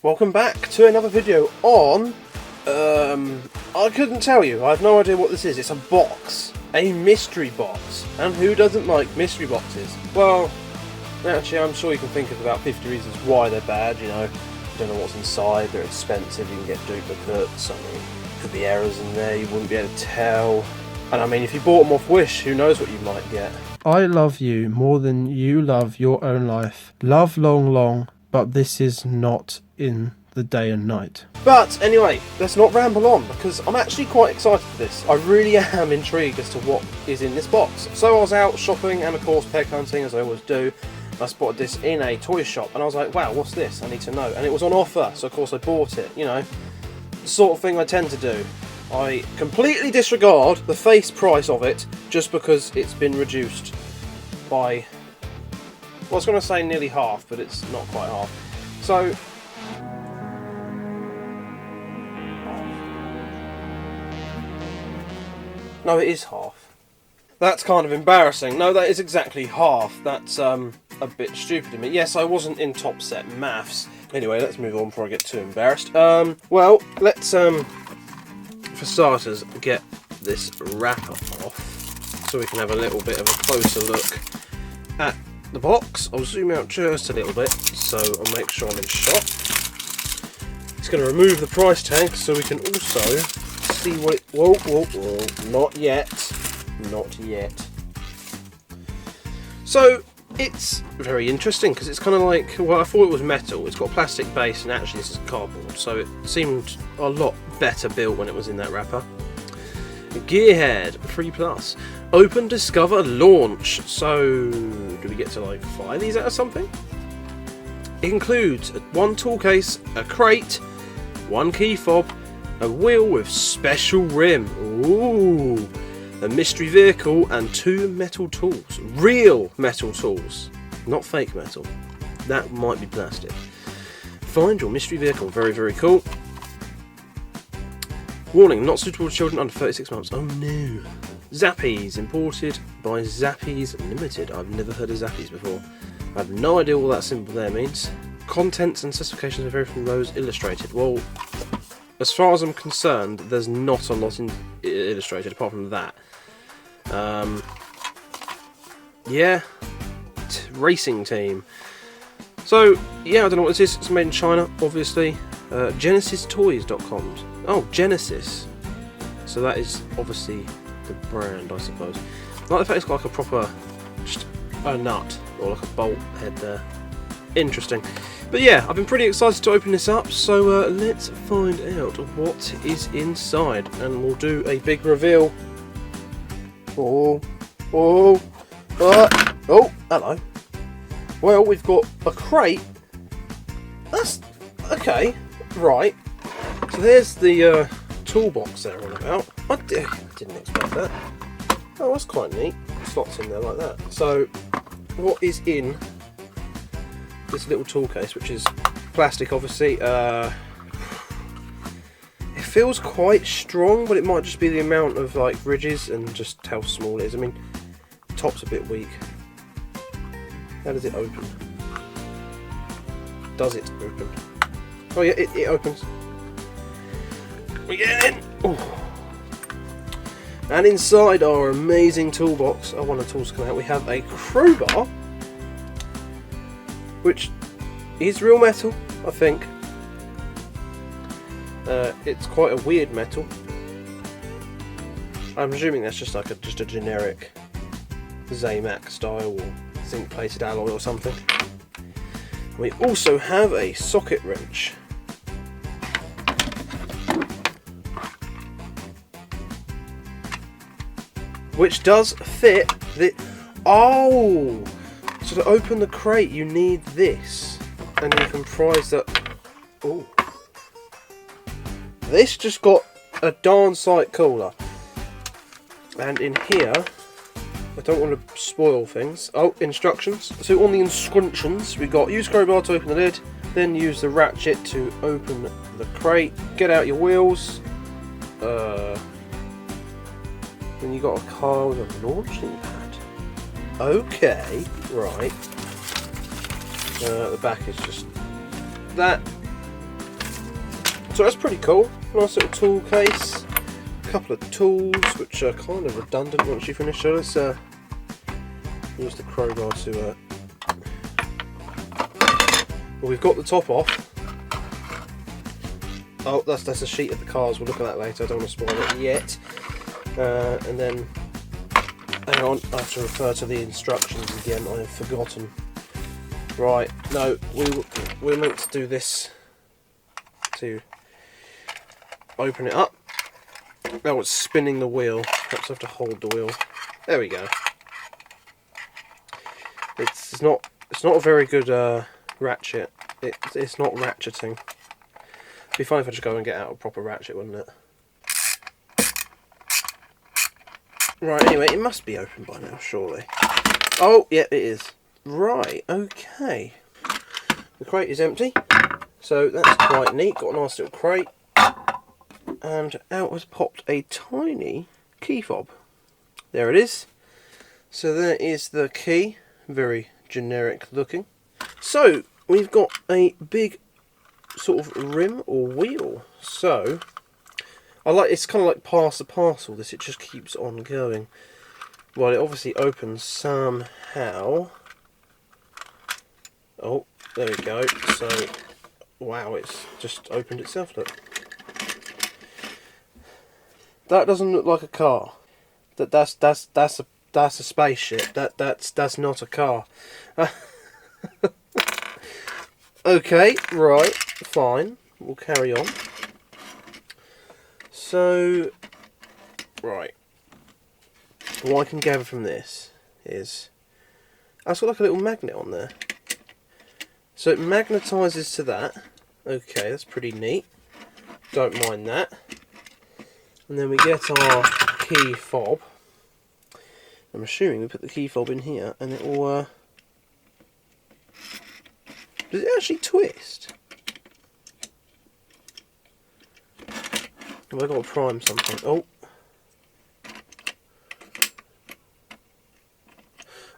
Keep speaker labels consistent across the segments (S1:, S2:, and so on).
S1: Welcome back to another video on, I couldn't tell you, I have no idea what this is. It's a box, a mystery box, and who doesn't like mystery boxes? Well, actually I'm sure you can think of about 50 reasons why they're bad, you know. You don't know what's inside, they're expensive, you can get duplicates, I mean, could be errors in there, you wouldn't be able to tell. And I mean, if you bought them off Wish, who knows what you might get.
S2: I love you more than you love your own life. Love long, long, but this is not in the day and night.
S1: But anyway, let's not ramble on, because I'm actually quite excited for this. I really am intrigued as to what is in this box. So I was out shopping and of course peg hunting, as I always do. I spotted this in a toy shop and I was like, wow, what's this? I need to know. And it was on offer, so of course I bought it. You know, the sort of thing I tend to do. I completely disregard the face price of it just because it's been reduced by, well, I was going to say nearly half, but it's not quite half. So, no, it is half. That's kind of embarrassing. No, that is exactly half. That's a bit stupid of me. Yes, I wasn't in top set maths. Anyway, let's move on before I get too embarrassed. Well, let's for starters, get this wrapper off so we can have a little bit of a closer look at the box. I'll zoom out just a little bit so I'll make sure I'm in shot. It's going to remove the price tag so we can also see what it... Whoa, whoa, whoa, not yet. Not yet. So, it's very interesting because it's kind of like, well, I thought it was metal. It's got a plastic base and actually this is cardboard, so it seemed a lot better built when it was in that wrapper. GearHead 3+. Open, discover, launch. So, do we get to like fire these out of something? It includes one tool case, a crate, one key fob, a wheel with special rim. Ooh. A mystery vehicle and 2 metal tools. Real metal tools, not fake metal. That might be plastic. Find your mystery vehicle. Very, very cool. Warning, not suitable for children under 36 months. Oh no. Zappies, imported by Zappies Limited. I've never heard of Zappies before. I have no idea what that symbol there means. Contents and specifications are very from those illustrated. Well, as far as I'm concerned, there's not a lot in illustrated apart from that. Yeah, racing team. So, yeah, I don't know what this is. It's made in China, obviously. GenesisToys.com. Oh, Genesis. So that is obviously the brand, I suppose. I like the fact it's got like a proper, just a nut, or like a bolt head there. Interesting. But yeah, I've been pretty excited to open this up, so let's find out what is inside, and we'll do a big reveal. Oh, hello. Well, we've got a crate. That's okay, right. So there's the toolbox they're on about. I didn't expect that. Oh, that's quite neat. Slots in there like that. So, what is in this little tool case, which is plastic, obviously? It feels quite strong, but it might just be the amount of like ridges and just how small it is. I mean, the top's a bit weak. How does it open? Does it open? Oh yeah, it opens. We get in. Ooh. And inside our amazing toolbox, oh, one of the tools come out. We have a crowbar, which is real metal, I think. It's quite a weird metal. I'm assuming that's just like just a generic Zamac style or zinc plated alloy or something. We also have a socket wrench. Which does fit the... Oh! So to open the crate you need this. And you can prise that... Oh. This just got a darn sight cooler. And in here, I don't want to spoil things. Oh, instructions. So on the instructions, we got use crowbar to open the lid, then use the ratchet to open the crate. Get out your wheels. Then you got a car with a launching pad. Okay, right. The back is just that. So that's pretty cool. Nice little tool case. A couple of tools which are kind of redundant once you finish. So let's use the crowbar to. Well, we've got the top off. Oh, that's a sheet of the cars. We'll look at that later. I don't want to spoil it yet. And then, hang on, I have to refer to the instructions again. I have forgotten. Right, no, we're meant to do this to open it up. Oh, it's spinning the wheel. Perhaps I have to hold the wheel. There we go. It's not a very good ratchet. It's not ratcheting. It'd be fun if I just go and get out a proper ratchet, wouldn't it? Right, anyway, it must be open by now, surely. Oh, yeah, it is. Right, okay. The crate is empty, so that's quite neat. Got a nice little crate. And out has popped a tiny key fob. There it is. So there is the key. Very generic looking. So, we've got a big sort of rim or wheel. So, it's kind of like pass the parcel, this, it just keeps on going. Well, it obviously opens somehow. Oh, there we go. So, wow, it's just opened itself, look. That doesn't look like a car. That's a spaceship. That's not a car. Okay, right, fine. We'll carry on. So, right. What I can gather from this is, it's got like a little magnet on there. So it magnetises to that. Okay, that's pretty neat. Don't mind that. And then we get our key fob. I'm assuming we put the key fob in here, and it will. Does it actually twist? Have I got to prime something? Oh.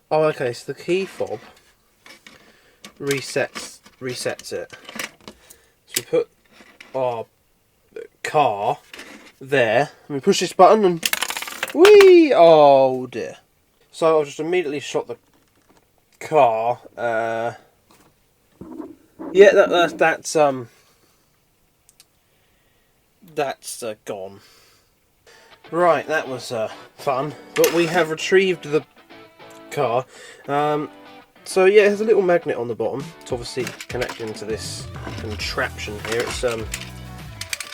S1: Oh, okay, so the key fob resets it. So we put our car there, and we push this button and whee! Oh dear. So I've just immediately shot the car. Yeah, that's gone. Right, that was fun, but we have retrieved the car. So yeah, it has a little magnet on the bottom. It's obviously connecting to this contraption here. It's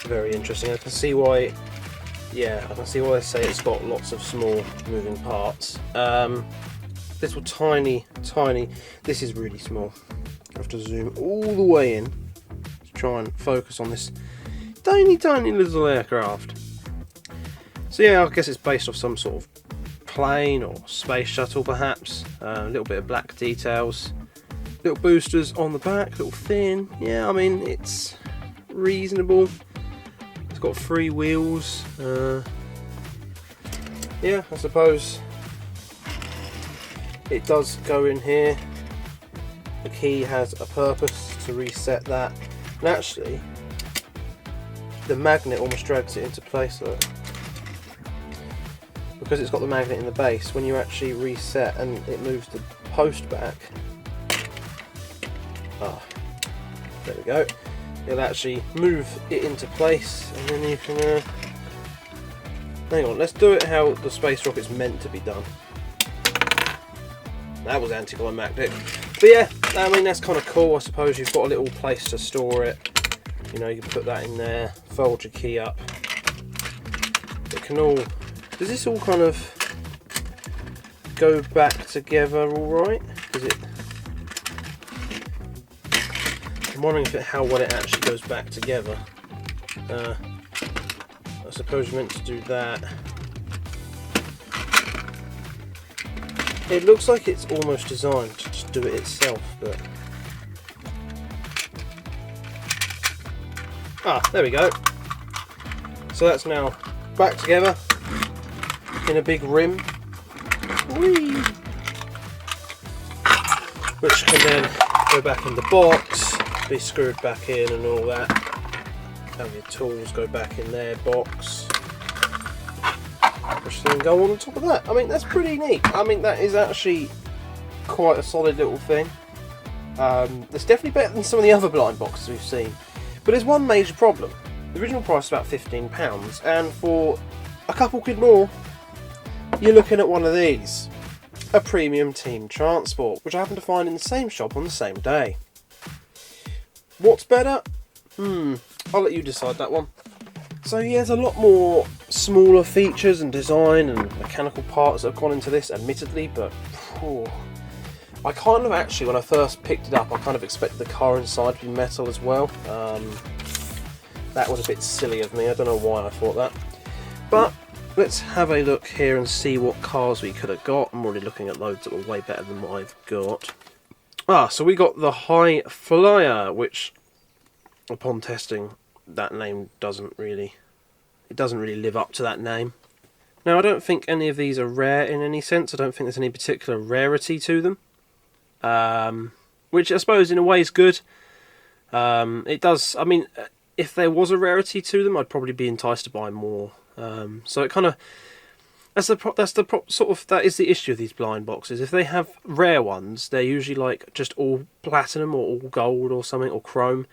S1: very interesting. I can see why. Yeah, I can see why they say it's got lots of small moving parts. Little tiny. This is really small. I have to zoom all the way in to try and focus on this tiny little aircraft. So yeah, I guess it's based off some sort of plane or space shuttle perhaps. A little bit of black details, little boosters on the back, little fin. Yeah, I mean, it's reasonable. It's got 3 wheels. Yeah, I suppose it does go in here. The key has a purpose to reset that, and actually the magnet almost drags it into place, look. Because it's got the magnet in the base, when you actually reset and it moves the post back, there we go, it'll actually move it into place, and then you can hang on, let's do it how the space rocket's meant to be done. That was anticlimactic. But yeah, I mean, that's kind of cool. I suppose you've got a little place to store it. You know, you can put that in there, fold your key up. It can all... Does this all kind of go back together all right? Does it... I'm wondering how well it actually goes back together. I suppose you're meant to do that. It looks like it's almost designed to just do it itself, but... there we go. So that's now back together in a big rim. Whee! Which can then go back in the box, be screwed back in and all that. Have your tools go back in their box. Push them, go on top of that. I mean, that's pretty neat. I mean, that is actually quite a solid little thing. It's definitely better than some of the other blind boxes we've seen. But there's one major problem. The original price is about £15, and for a couple quid more, you're looking at one of these. A premium team transport, which I happened to find in the same shop on the same day. What's better? I'll let you decide that one. So yeah, there's a lot more smaller features and design and mechanical parts that have gone into this, admittedly, but I kind of actually, when I first picked it up, I kind of expected the car inside to be metal as well. That was a bit silly of me, I don't know why I thought that. But let's have a look here and see what cars we could have got. I'm already looking at loads that were way better than what I've got. So we got the High Flyer, which upon testing, that name doesn't really live up to that name. Now, I don't think any of these are rare in any sense. I don't think there's any particular rarity to them, which I suppose in a way is good. It does. I mean, if there was a rarity to them, I'd probably be enticed to buy more. So it kind of that is the issue of these blind boxes. If they have rare ones, they're usually like just all platinum or all gold or something, or chrome.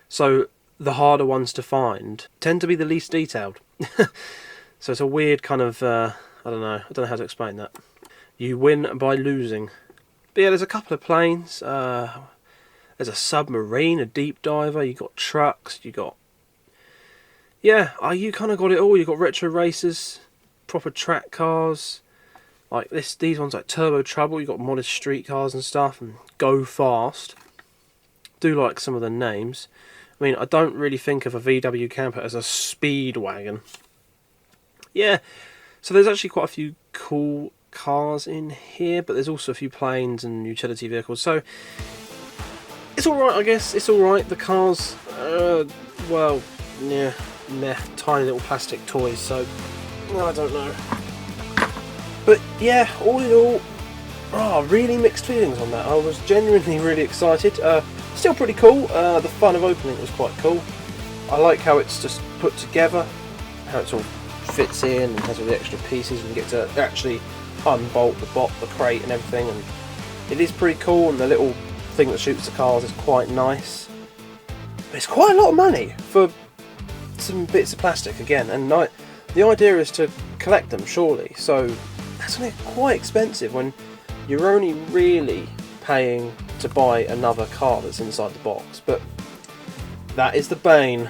S1: So the harder ones to find tend to be the least detailed. So it's a weird kind of I don't know how to explain that. You win by losing. But yeah, there's a couple of planes. There's a submarine, a deep diver. You got trucks. You got you kind of got it all. You got retro racers, proper track cars, like these ones like Turbo Trouble. You got modest street cars and stuff, and Go Fast. Do like some of the names. I mean, I don't really think of a VW camper as a speed wagon. Yeah, so there's actually quite a few cool cars in here, but there's also a few planes and utility vehicles. So it's all right, I guess. It's all right. The cars, well, yeah, meh, tiny little plastic toys. So I don't know. But yeah, all in all, really mixed feelings on that. I was genuinely really excited. Still pretty cool. The fun of opening was quite cool. I like how it's just put together, how it's all fits in and has all the extra pieces, and you get to actually unbolt the crate and everything, and it is pretty cool, and the little thing that shoots the cars is quite nice. But it's quite a lot of money for some bits of plastic again, and the idea is to collect them, surely, so that's going to be quite expensive when you're only really paying to buy another car that's inside the box. But that is the bane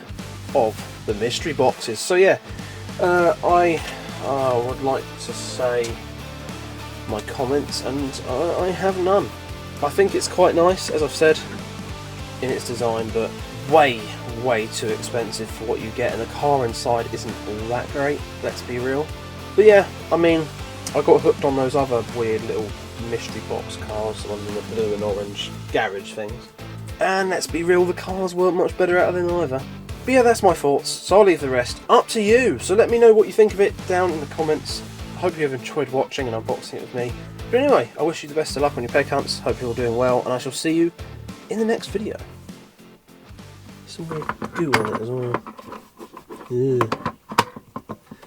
S1: of the mystery boxes. So yeah, I would like to say my comments, and I have none. I think it's quite nice, as I've said, in its design, but way too expensive for what you get, and the car inside isn't all that great, let's be real. But yeah, I mean, I got hooked on those other weird little mystery box cars, the ones in the blue and orange garage things, and let's be real, the cars weren't much better out of them either. But yeah, that's my thoughts, so I'll leave the rest up to you. So let me know what you think of it down in the comments. I hope you have enjoyed watching and unboxing it with me. But anyway, I wish you the best of luck on your peg hunts, hope you're all doing well, and I shall see you in the next video. Some weird goo on it as well. Ugh.